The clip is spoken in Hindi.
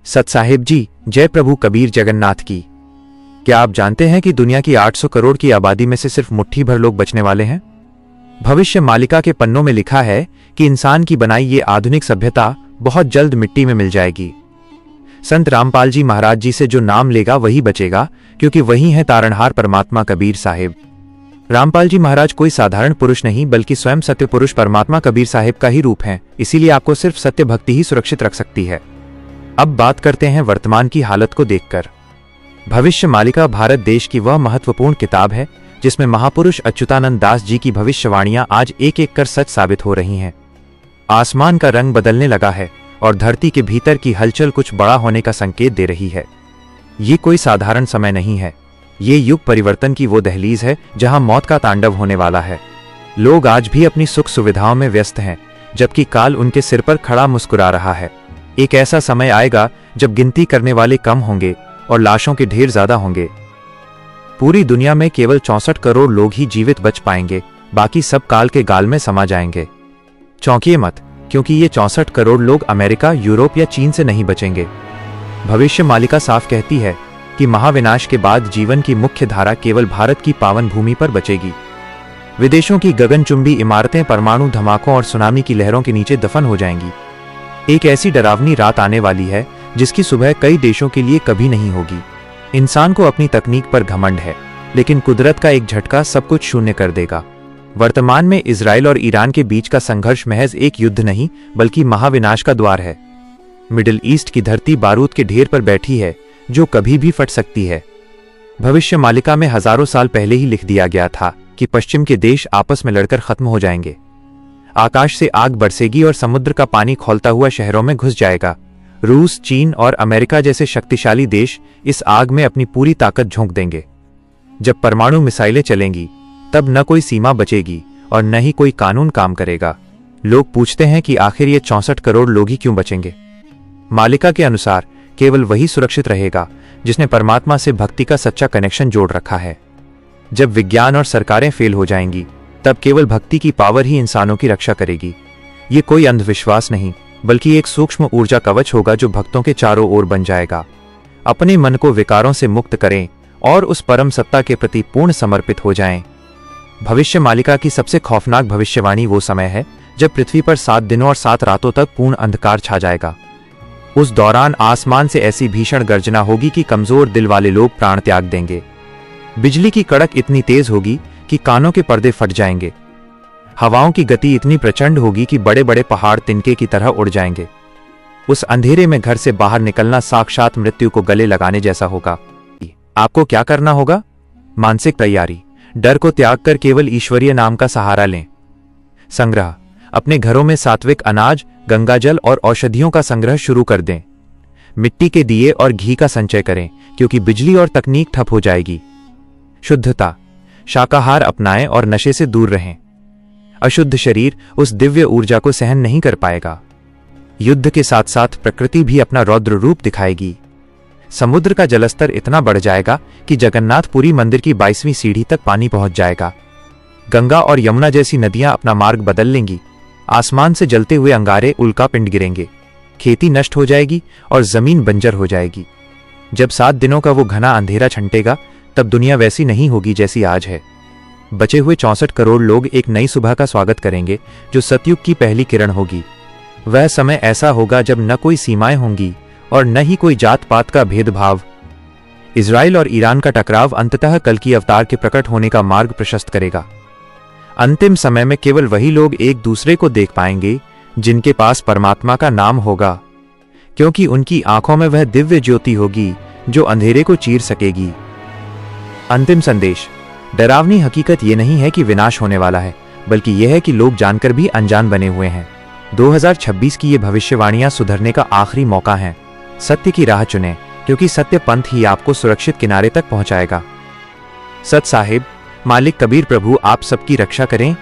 सत साहिब जी, जय प्रभु कबीर जगन्नाथ की। क्या आप जानते हैं कि दुनिया की 800 करोड़ की आबादी में से सिर्फ मुट्ठी भर लोग बचने वाले हैं? भविष्य मालिका के पन्नों में लिखा है कि इंसान की बनाई ये आधुनिक सभ्यता बहुत जल्द मिट्टी में मिल जाएगी। संत रामपाल जी महाराज जी से जो नाम लेगा वही बचेगा, क्योंकि वही है तारणहार परमात्मा कबीर साहिब। रामपाल जी महाराज कोई साधारण पुरुष नहीं, बल्कि स्वयं सत्य पुरुष परमात्मा कबीर साहिब का ही रूप है। इसीलिए आपको सिर्फ सत्य भक्ति ही सुरक्षित रख सकती है। अब बात करते हैं वर्तमान की हालत को देखकर। भविष्य मालिका भारत देश की वह महत्वपूर्ण किताब है जिसमें महापुरुष अच्युतानंद दास जी की भविष्यवाणियां आज एक एक कर सच साबित हो रही हैं। आसमान का रंग बदलने लगा है और धरती के भीतर की हलचल कुछ बड़ा होने का संकेत दे रही है। ये कोई साधारण समय नहीं है। ये युग परिवर्तन की वो दहलीज है जहां मौत का तांडव होने वाला है। लोग आज भी अपनी सुख सुविधाओं में व्यस्त हैं, जबकि काल उनके सिर पर खड़ा मुस्कुरा रहा है। एक ऐसा समय आएगा जब गिनती करने वाले कम होंगे और लाशों के ढेर ज्यादा होंगे। पूरी दुनिया में केवल 64 करोड़ लोग ही जीवित बच पाएंगे, बाकी सब काल के गाल में समा जाएंगे। चौंकिए मत, क्योंकि ये 64 करोड़ लोग अमेरिका, यूरोप या चीन से नहीं बचेंगे। भविष्य मालिका साफ कहती है कि महाविनाश के बाद जीवन की मुख्य धारा केवल भारत की पावन भूमि पर बचेगी। विदेशों की गगनचुंबी इमारतें परमाणु धमाकों और सुनामी की लहरों के नीचे दफन हो जाएंगी। एक ऐसी डरावनी रात आने वाली है जिसकी सुबह कई देशों के लिए कभी नहीं होगी। इंसान को अपनी तकनीक पर घमंड है, लेकिन कुदरत का एक झटका सब कुछ शून्य कर देगा। वर्तमान में इजराइल और ईरान के बीच का संघर्ष महज एक युद्ध नहीं, बल्कि महाविनाश का द्वार है। मिडिल ईस्ट की धरती बारूद के ढेर पर बैठी है जो कभी भी फट सकती है। भविष्य मालिका में हजारों साल पहले ही लिख दिया गया था कि पश्चिम के देश आपस में लड़कर खत्म हो जाएंगे। आकाश से आग बरसेगी और समुद्र का पानी खौलता हुआ शहरों में घुस जाएगा। रूस, चीन और अमेरिका जैसे शक्तिशाली देश इस आग में अपनी पूरी ताकत झोंक देंगे। जब परमाणु मिसाइलें चलेंगी तब न कोई सीमा बचेगी और न ही कोई कानून काम करेगा। लोग पूछते हैं कि आखिर ये 64 करोड़ लोग ही क्यों बचेंगे? मालिका के अनुसार केवल वही सुरक्षित रहेगा जिसने परमात्मा से भक्ति का सच्चा कनेक्शन जोड़ रखा है। जब विज्ञान और सरकारें फेल हो जाएंगी तब केवल भक्ति की पावर ही इंसानों की रक्षा करेगी। ये कोई अंधविश्वास नहीं, बल्कि एक सूक्ष्म ऊर्जा कवच होगा जो भक्तों के चारों ओर बन जाएगा। अपने मन को विकारों से मुक्त करें और उस परम सत्ता के प्रति पूर्ण समर्पित हो जाएं। भविष्य मालिका की सबसे खौफनाक भविष्यवाणी वो समय है जब पृथ्वी पर 7 दिनों और 7 रातों तक पूर्ण अंधकार छा जाएगा। उस दौरान आसमान से ऐसी भीषण गर्जना होगी कि कमजोर दिल वाले लोग प्राण त्याग देंगे। बिजली की कड़क इतनी तेज होगी कि कानों के पर्दे फट जाएंगे। हवाओं की गति इतनी प्रचंड होगी कि बड़े बड़े पहाड़ तिनके की तरह उड़ जाएंगे। उस अंधेरे में घर से बाहर निकलना साक्षात मृत्यु को गले लगाने जैसा होगा। आपको क्या करना होगा? मानसिक तैयारी। डर को त्याग कर केवल ईश्वरीय नाम का सहारा लें। संग्रह। अपने घरों में सात्विक अनाज, गंगाजल और औषधियों का संग्रह शुरू कर दें। मिट्टी के दिए और घी का संचय करें, क्योंकि बिजली और तकनीक ठप हो जाएगी। शुद्धता। शाकाहार अपनाएं और नशे से दूर रहें। अशुद्ध शरीर उस दिव्य ऊर्जा को सहन नहीं कर पाएगा। युद्ध के साथ साथ प्रकृति भी अपना रौद्र रूप दिखाएगी। समुद्र का जलस्तर इतना बढ़ जाएगा कि जगन्नाथपुरी मंदिर की 22वीं सीढ़ी तक पानी पहुंच जाएगा। गंगा और यमुना जैसी नदियां अपना मार्ग बदल लेंगी। आसमान से जलते हुए अंगारे उल्कापिंड गिरेंगे। खेती नष्ट हो जाएगी और जमीन बंजर हो जाएगी। जब 7 दिनों का वो घना अंधेरा छंटेगा तब दुनिया वैसी नहीं होगी जैसी आज है। बचे हुए 64 करोड़ लोग एक नई सुबह का स्वागत करेंगे जो सतयुग की पहली किरण होगी। वह समय ऐसा होगा जब न कोई सीमाएं होंगी और न ही कोई जात पात का भेदभाव। इजराइल और ईरान का टकराव अंततः कल की अवतार के प्रकट होने का मार्ग प्रशस्त करेगा। अंतिम समय में केवल वही लोग एक दूसरे को देख पाएंगे जिनके पास परमात्मा का नाम होगा, क्योंकि उनकी आंखों में वह दिव्य ज्योति होगी जो अंधेरे को चीर सकेगी। अंतिम संदेश। डरावनी हकीकत यह नहीं है कि विनाश होने वाला है, बल्कि यह है कि लोग जानकर भी अनजान बने हुए हैं। 2026 की ये भविष्यवाणियां सुधरने का आखिरी मौका है। सत्य की राह चुनें, क्योंकि सत्य पंथ ही आपको सुरक्षित किनारे तक पहुंचाएगा। सत साहिब, मालिक कबीर प्रभु आप सबकी रक्षा करें।